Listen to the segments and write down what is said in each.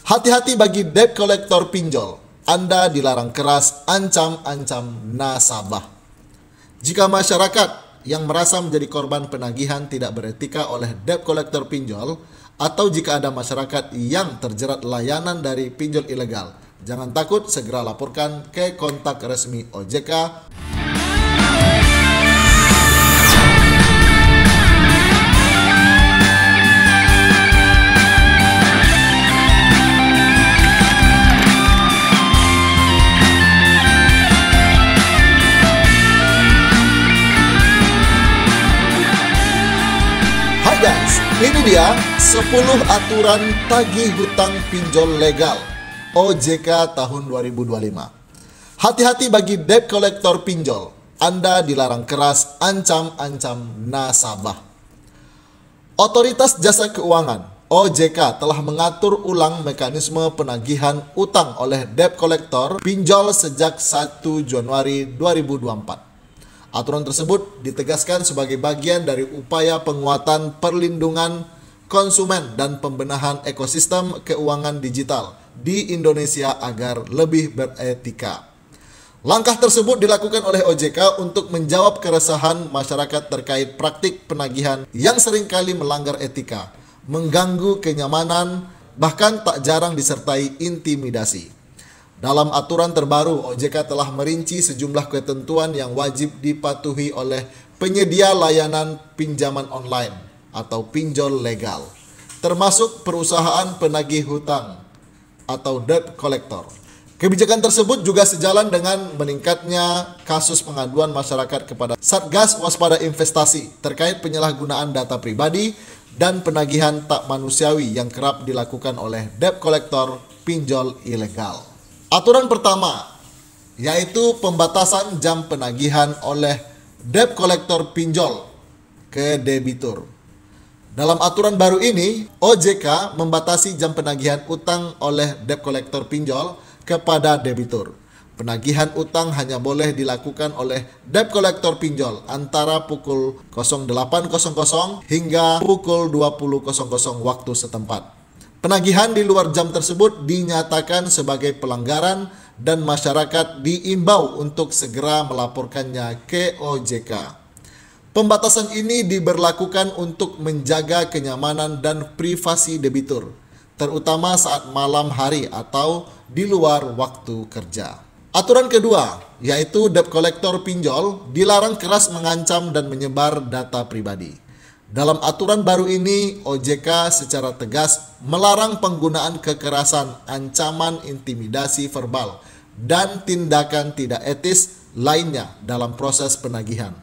Hati-hati bagi debt collector pinjol. Anda dilarang keras ancam-ancam nasabah. Jika masyarakat yang merasa menjadi korban penagihan tidak beretika oleh debt collector pinjol, atau jika ada masyarakat yang terjerat layanan dari pinjol ilegal, jangan takut, segera laporkan ke kontak resmi OJK. Hai guys, ini dia 10 aturan tagih hutang pinjol legal OJK tahun 2025. Hati-hati bagi debt collector pinjol. Anda dilarang keras ancam-ancam nasabah. Otoritas Jasa Keuangan OJK telah mengatur ulang mekanisme penagihan utang oleh debt collector pinjol sejak 1 Januari 2024. Aturan tersebut ditegaskan sebagai bagian dari upaya penguatan perlindungan konsumen dan pembenahan ekosistem keuangan digital di Indonesia agar lebih beretika. Langkah tersebut dilakukan oleh OJK untuk menjawab keresahan masyarakat terkait praktik penagihan yang seringkali melanggar etika, mengganggu kenyamanan, bahkan tak jarang disertai intimidasi. Dalam aturan terbaru, OJK telah merinci sejumlah ketentuan yang wajib dipatuhi oleh penyedia layanan pinjaman online atau pinjol legal, termasuk perusahaan penagih hutang atau debt collector. Kebijakan tersebut juga sejalan dengan meningkatnya kasus pengaduan masyarakat kepada Satgas Waspada Investasi terkait penyalahgunaan data pribadi dan penagihan tak manusiawi yang kerap dilakukan oleh debt collector pinjol ilegal. Aturan pertama, yaitu pembatasan jam penagihan oleh debt collector pinjol ke debitur. Dalam aturan baru ini, OJK membatasi jam penagihan utang oleh debt collector pinjol kepada debitur. Penagihan utang hanya boleh dilakukan oleh debt collector pinjol antara pukul 08.00 hingga pukul 20.00 waktu setempat. Penagihan di luar jam tersebut dinyatakan sebagai pelanggaran dan masyarakat diimbau untuk segera melaporkannya ke OJK. Pembatasan ini diberlakukan untuk menjaga kenyamanan dan privasi debitur, terutama saat malam hari atau di luar waktu kerja. Aturan kedua, yaitu debt collector pinjol dilarang keras mengancam dan menyebar data pribadi. Dalam aturan baru ini, OJK secara tegas melarang penggunaan kekerasan, ancaman, intimidasi verbal, dan tindakan tidak etis lainnya dalam proses penagihan,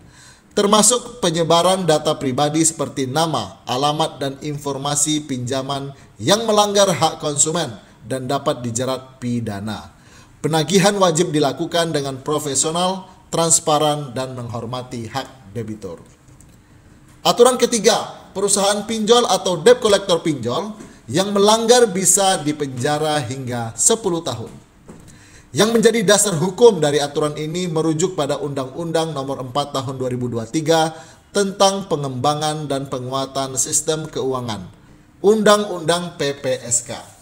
termasuk penyebaran data pribadi seperti nama, alamat, dan informasi pinjaman yang melanggar hak konsumen dan dapat dijerat pidana. Penagihan wajib dilakukan dengan profesional, transparan, dan menghormati hak debitur. Aturan ketiga, perusahaan pinjol atau debt collector pinjol yang melanggar bisa dipenjara hingga 10 tahun. Yang menjadi dasar hukum dari aturan ini merujuk pada Undang-Undang Nomor 4 Tahun 2023 tentang pengembangan dan penguatan sistem keuangan, Undang-Undang PPSK.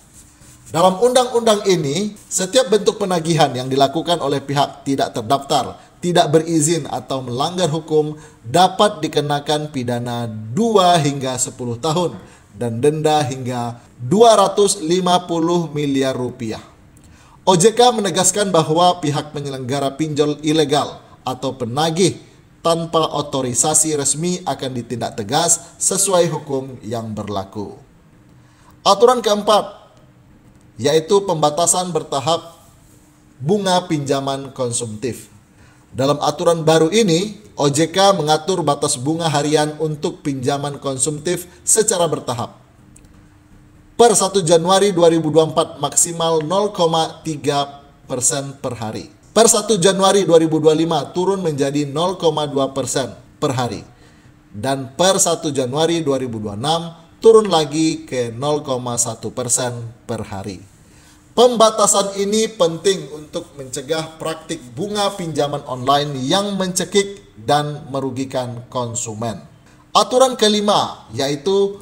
Dalam undang-undang ini, setiap bentuk penagihan yang dilakukan oleh pihak tidak terdaftar, tidak berizin atau melanggar hukum dapat dikenakan pidana 2 hingga 10 tahun dan denda hingga 250 miliar rupiah. OJK menegaskan bahwa pihak penyelenggara pinjol ilegal atau penagih tanpa otorisasi resmi akan ditindak tegas sesuai hukum yang berlaku. Aturan keempat, yaitu pembatasan bertahap bunga pinjaman konsumtif. Dalam aturan baru ini, OJK mengatur batas bunga harian untuk pinjaman konsumtif secara bertahap. Per 1 Januari 2024 maksimal 0,3% per hari. Per 1 Januari 2025 turun menjadi 0,2% per hari. Dan per 1 Januari 2026 turun lagi ke 0,1% per hari. Pembatasan ini penting untuk mencegah praktik bunga pinjaman online yang mencekik dan merugikan konsumen. Aturan kelima, yaitu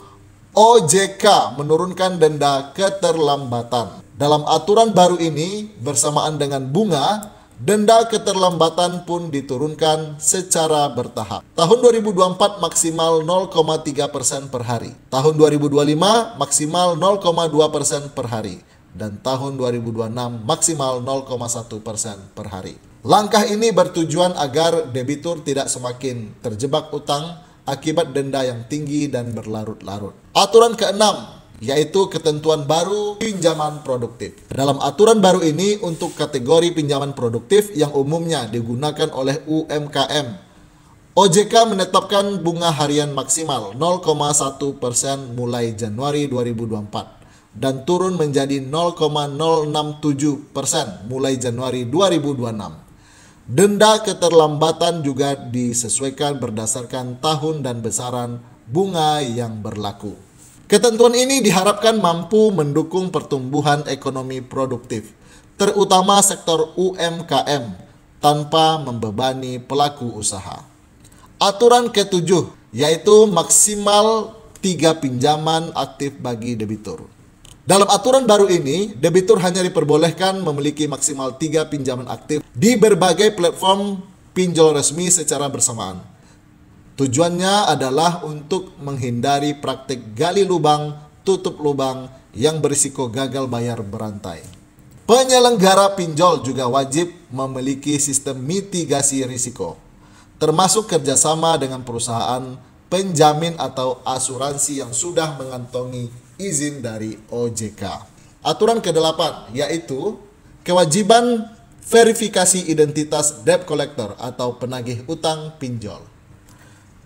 OJK menurunkan denda keterlambatan. Dalam aturan baru ini, bersamaan dengan bunga, denda keterlambatan pun diturunkan secara bertahap. Tahun 2024 maksimal 0,3% per hari. Tahun 2025 maksimal 0,2% per hari. Dan tahun 2026 maksimal 0,1% per hari. Langkah ini bertujuan agar debitur tidak semakin terjebak utang akibat denda yang tinggi dan berlarut-larut. Aturan keenam, yaitu ketentuan baru pinjaman produktif. Dalam aturan baru ini untuk kategori pinjaman produktif yang umumnya digunakan oleh UMKM, OJK menetapkan bunga harian maksimal 0,1% mulai Januari 2024 dan turun menjadi 0,067% mulai Januari 2026. Denda keterlambatan juga disesuaikan berdasarkan tahun dan besaran bunga yang berlaku. Ketentuan ini diharapkan mampu mendukung pertumbuhan ekonomi produktif, terutama sektor UMKM, tanpa membebani pelaku usaha. Aturan ketujuh, yaitu maksimal 3 pinjaman aktif bagi debitur. Dalam aturan baru ini, debitur hanya diperbolehkan memiliki maksimal 3 pinjaman aktif di berbagai platform pinjol resmi secara bersamaan. Tujuannya adalah untuk menghindari praktik gali lubang, tutup lubang yang berisiko gagal bayar berantai. Penyelenggara pinjol juga wajib memiliki sistem mitigasi risiko, termasuk kerjasama dengan perusahaan penjamin atau asuransi yang sudah mengantongi izin dari OJK. Aturan ke-8 yaitu kewajiban verifikasi identitas debt collector atau penagih utang pinjol.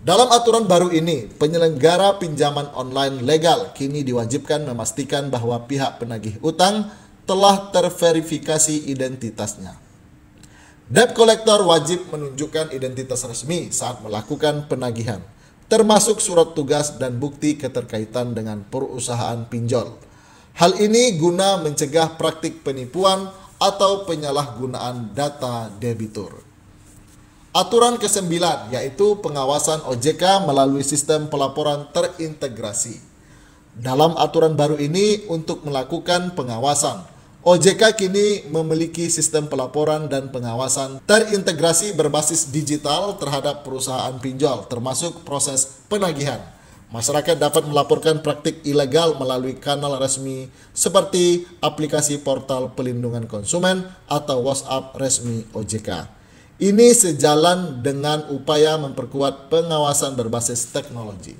Dalam aturan baru ini, penyelenggara pinjaman online legal kini diwajibkan memastikan bahwa pihak penagih utang telah terverifikasi identitasnya. Debt collector wajib menunjukkan identitas resmi saat melakukan penagihan, termasuk surat tugas dan bukti keterkaitan dengan perusahaan pinjol. Hal ini guna mencegah praktik penipuan atau penyalahgunaan data debitur. Aturan ke-9 yaitu pengawasan OJK melalui sistem pelaporan terintegrasi. Dalam aturan baru ini untuk melakukan pengawasan, OJK kini memiliki sistem pelaporan dan pengawasan terintegrasi berbasis digital terhadap perusahaan pinjol, termasuk proses penagihan. Masyarakat dapat melaporkan praktik ilegal melalui kanal resmi seperti aplikasi portal pelindungan konsumen atau WhatsApp resmi OJK. Ini sejalan dengan upaya memperkuat pengawasan berbasis teknologi.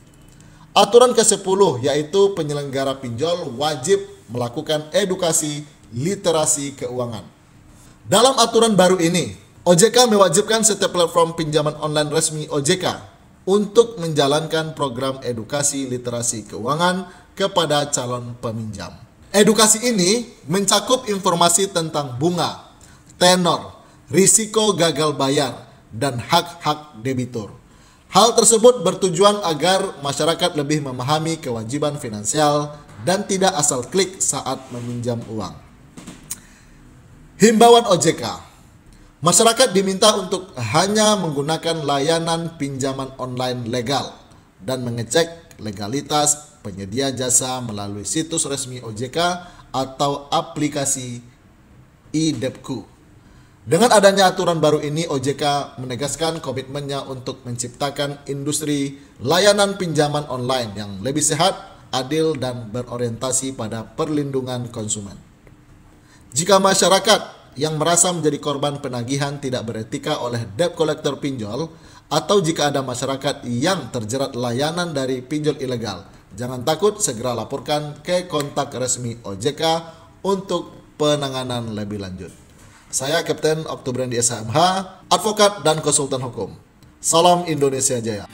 Aturan ke-10 yaitu penyelenggara pinjol wajib melakukan edukasi literasi keuangan. Dalam aturan baru ini, OJK mewajibkan setiap platform pinjaman online resmi OJK untuk menjalankan program edukasi literasi keuangan kepada calon peminjam. Edukasi ini mencakup informasi tentang bunga, tenor, risiko gagal bayar, dan hak-hak debitur. Hal tersebut bertujuan agar masyarakat lebih memahami kewajiban finansial dan tidak asal klik saat meminjam uang. Himbauan OJK, masyarakat diminta untuk hanya menggunakan layanan pinjaman online legal dan mengecek legalitas penyedia jasa melalui situs resmi OJK atau aplikasi eDebtku. Dengan adanya aturan baru ini, OJK menegaskan komitmennya untuk menciptakan industri layanan pinjaman online yang lebih sehat, adil, dan berorientasi pada perlindungan konsumen. Jika masyarakat yang merasa menjadi korban penagihan tidak beretika oleh debt collector pinjol, atau jika ada masyarakat yang terjerat layanan dari pinjol ilegal, jangan takut, segera laporkan ke kontak resmi OJK untuk penanganan lebih lanjut. Saya Kapten Oktobrandi SHMH, advokat dan konsultan hukum. Salam Indonesia Jaya.